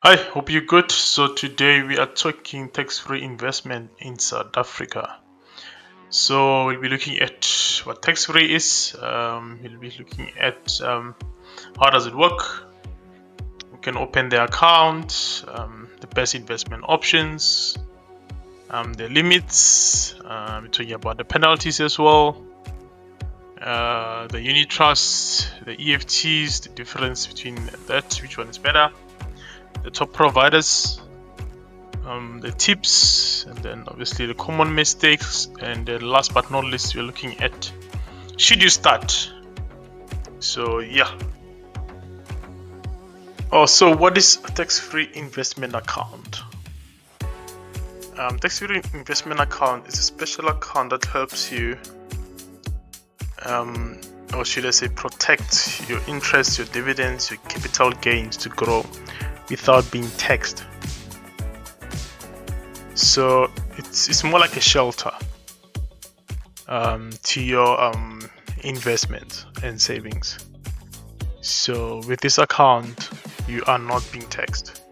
Hi, hope you're good. So today we are talking tax-free investment in South Africa. So we'll be looking at what tax-free is. We'll be looking at how does it work. We can open the account, the best investment options, the limits. We're talking about the penalties as well. The unit trusts, the EFTs, the difference between that, which one is better, the top providers, the tips, and then obviously the common mistakes, and then last but not least we're looking at should you start. So yeah. So what is a tax-free investment account? Tax-free investment account is a special account that helps you or should I say protect your interest, your dividends, your capital gains to grow without being taxed. So it's more like a shelter to your investment and savings. So with this account, you are not being taxed.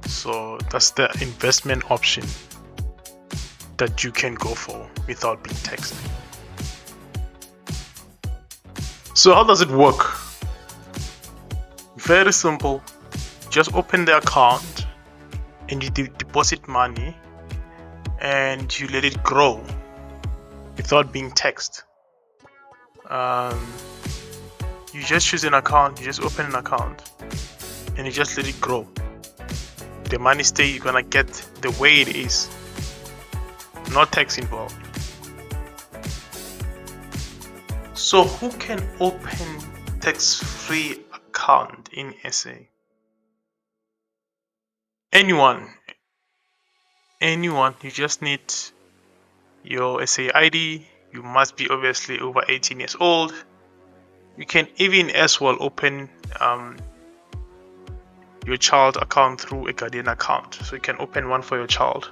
So that's the investment option that you can go for without being taxed. So how does it work? Very simple. Just open the account and you deposit money and you let it grow without being taxed. You just choose an account, you just open an account and you just let it grow. The money you're gonna get the way it is, no tax involved. So who can open tax-free account in SA? Anyone. You just need your SA ID. You must be obviously over 18 years old. You can even as well open your child account through a guardian account. So you can open one for your child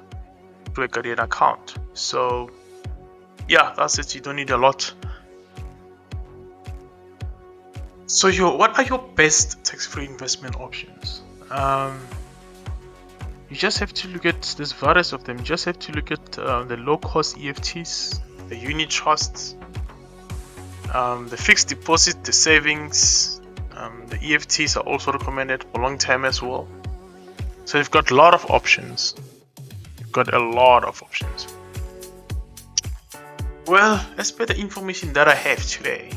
through a guardian account. So yeah, that's it. You don't need a lot. So what are your best tax-free investment options? You just have to look at, there's various of them. You just have to look at the low-cost EFTs, the unit trusts, the fixed deposit, the savings. The EFTs are also recommended for long term as well. So you've got a lot of options. Well, as per the information that I have today,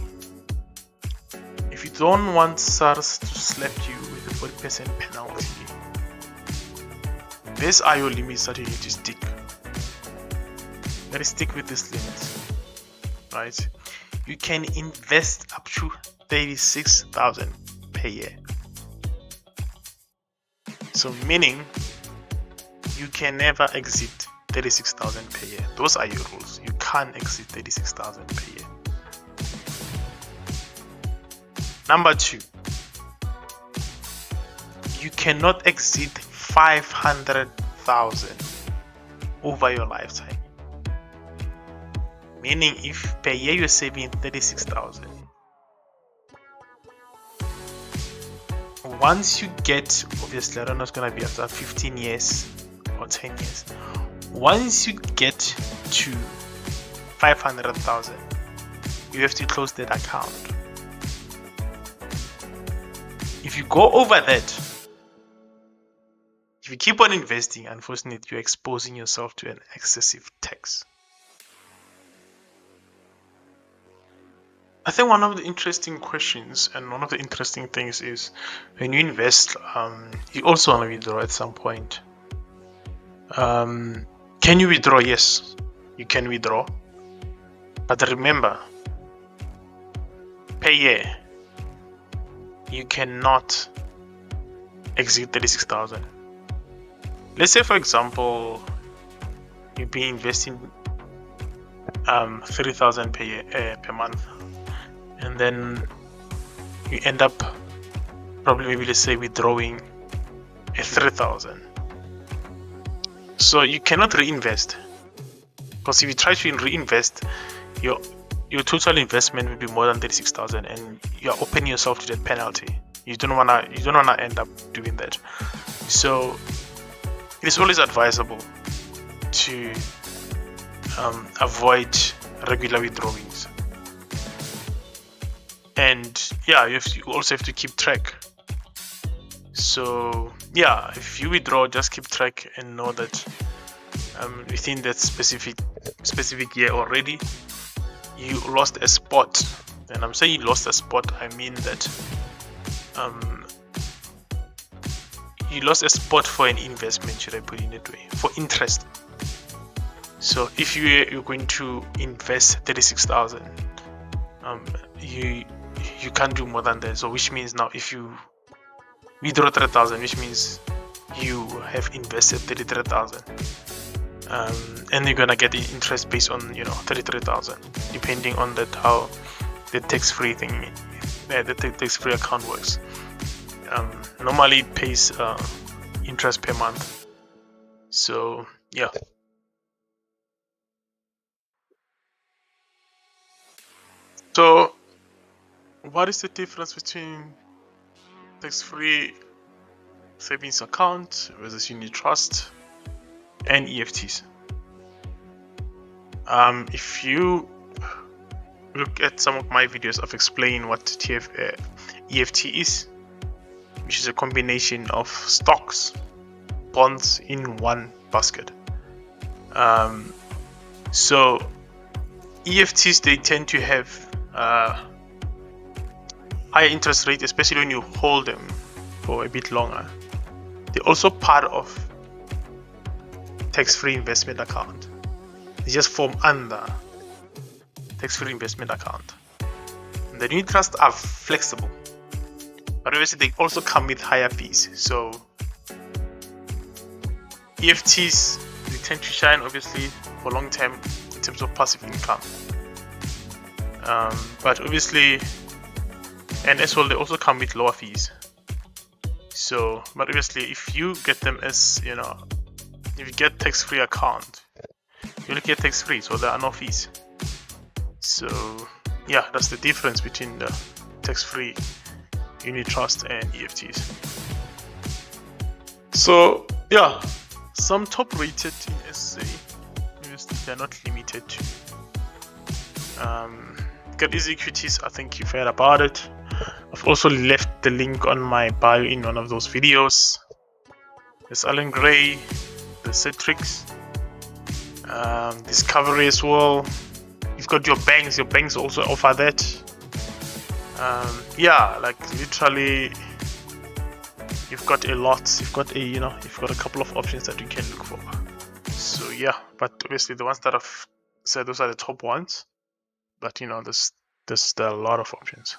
if you don't want SARS to slap you with a 40% penalty, these are your limits that you need to stick. Let's stick with these limits, right? You can invest up to 36,000 per year. So meaning you can never exceed 36,000 per year. Those are your rules. You can't exceed 36,000 per year. Number 2, you cannot exceed 500,000 over your lifetime. Meaning if per year you're saving 36,000, once you get, obviously I don't know it's gonna be after 15 years or 10 years, once you get to 500,000, you have to close that account. If you go over that, if you keep on investing, unfortunately you're exposing yourself to an excessive tax. I think one of the interesting questions and one of the interesting things is when you invest, you also want to withdraw at some point. Can you withdraw? Yes, you can withdraw. But remember, per year, you cannot exceed 36,000. Let's say, for example, you've been investing 30,000 per year per month, and then you end up probably maybe let's say withdrawing 3,000. So you cannot reinvest, because if you try to reinvest, your total investment will be more than 36,000, and you are opening yourself to that penalty. You don't wanna end up doing that. So it is always advisable to avoid regular withdrawings. And yeah, you also have to keep track. So yeah, if you withdraw, just keep track and know that within that specific year already, you lost a spot. And I'm saying you lost a spot, I mean that you lost a spot for an investment, should I put it that way, for interest. So if you're going to invest 36,000, you can't do more than that. So which means now if you withdraw 3,000, which means you have invested 33,000, and you're gonna get the interest based on 33,000, depending on that how the tax-free thing, the tax-free account works. Normally it pays interest per month. So yeah. So what is the difference between tax-free savings account versus unit trust and EFTs? If you look at some of my videos, I've explained what EFT is, which is a combination of stocks, bonds in one basket. So EFTs, they tend to have higher interest rate, especially when you hold them for a bit longer. They're also part of tax-free investment account. They just form under tax-free investment account. And the unit trusts are flexible, but obviously they also come with higher fees. So EFTs, they tend to shine obviously for long term in terms of passive income. But obviously, and as well, they also come with lower fees. So, but obviously, if you get them as if you get tax-free account, you will get tax-free, so there are no fees. So yeah, that's the difference between the tax-free unit trust and EFTs. So yeah, some top-rated in SA, obviously they're not limited to. Get Easy Equities, I think you've heard about it. I've also left the link on my bio in one of those videos. There's Alan Gray, the Citrix, Discovery as well. You've got your banks also offer that. Yeah, like literally you've got a lot, you've got a couple of options that you can look for. So yeah, but obviously the ones that I've said, those are the top ones, but there's a lot of options.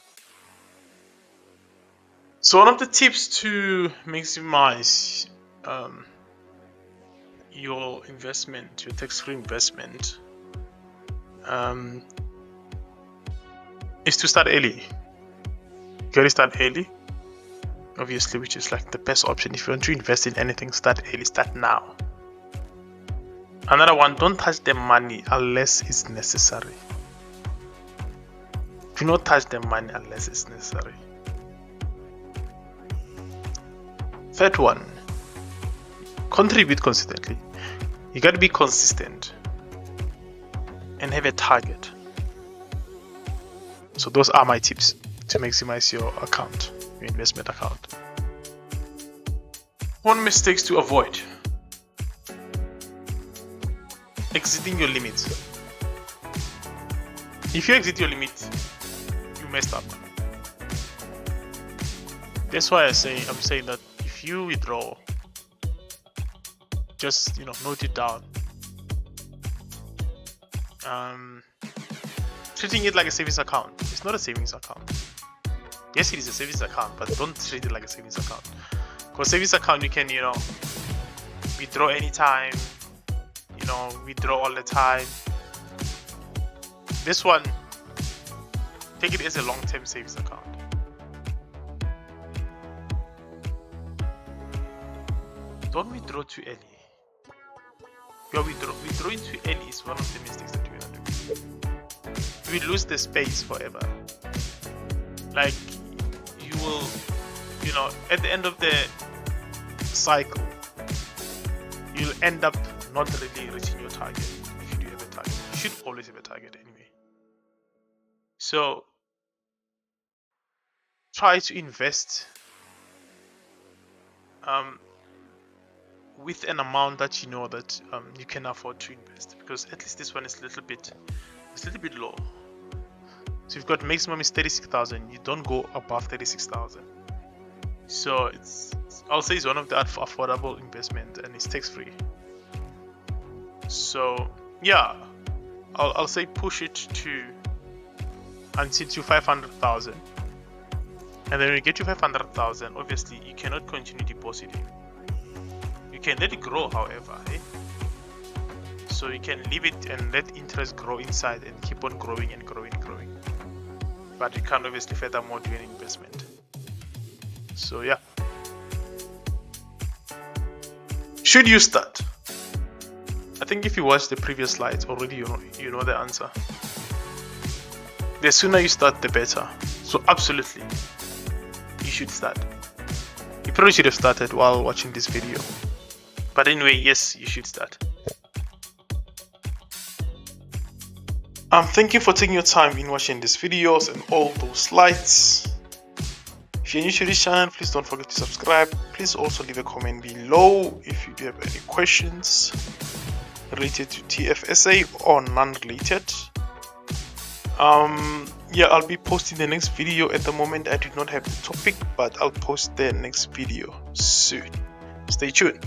So one of the tips to maximize your investment, your tax-free investment, is to start early. You gotta start early, obviously, which is like the best option. If you want to invest in anything, start early, start now. Another one, don't touch the money unless it's necessary. Do not touch the money unless it's necessary. Third one, contribute consistently. You got to be consistent and have a target. So those are my tips to maximize your account, your investment account. One mistake to avoid: exiting your limit. If you exit your limit, you messed up. That's why I'm saying that if you withdraw, just note it down. Treating it like a savings account. It's not a savings account. Yes, it is a savings account, but don't treat it like a savings account. Because savings account, you can withdraw anytime, withdraw all the time. This one, take it as a long-term savings account. Don't withdraw too early. Withdrawing too early is one of the mistakes that we are doing. We lose the space forever. Like, you will at the end of the cycle, you'll end up not really reaching your target. If you do have a target, you should always have a target anyway. So try to invest with an amount that you know that you can afford to invest, because at least this one is a little bit low. So you've got maximum is 36,000. You don't go above 36,000. So I'll say it's one of the affordable investment, and it's tax free. So yeah, I'll say push it to until to 500,000, and then when you get to 500,000, obviously you cannot continue depositing. You can let it grow, however, so you can leave it and let interest grow inside and keep on growing and growing and growing. But you can't obviously furthermore do an investment. So yeah, should you start? I think if you watch the previous slides already, you know the answer. The sooner you start, the better. So absolutely, you should start. You probably should have started while watching this video. But anyway, yes, you should start. Thank you for taking your time in watching these videos and all those slides. If you're new to this channel, please don't forget to subscribe. Please also leave a comment below if you have any questions related to TFSA or non-related. Yeah, I'll be posting the next video. At the moment I do not have the topic, but I'll post the next video soon. Stay tuned.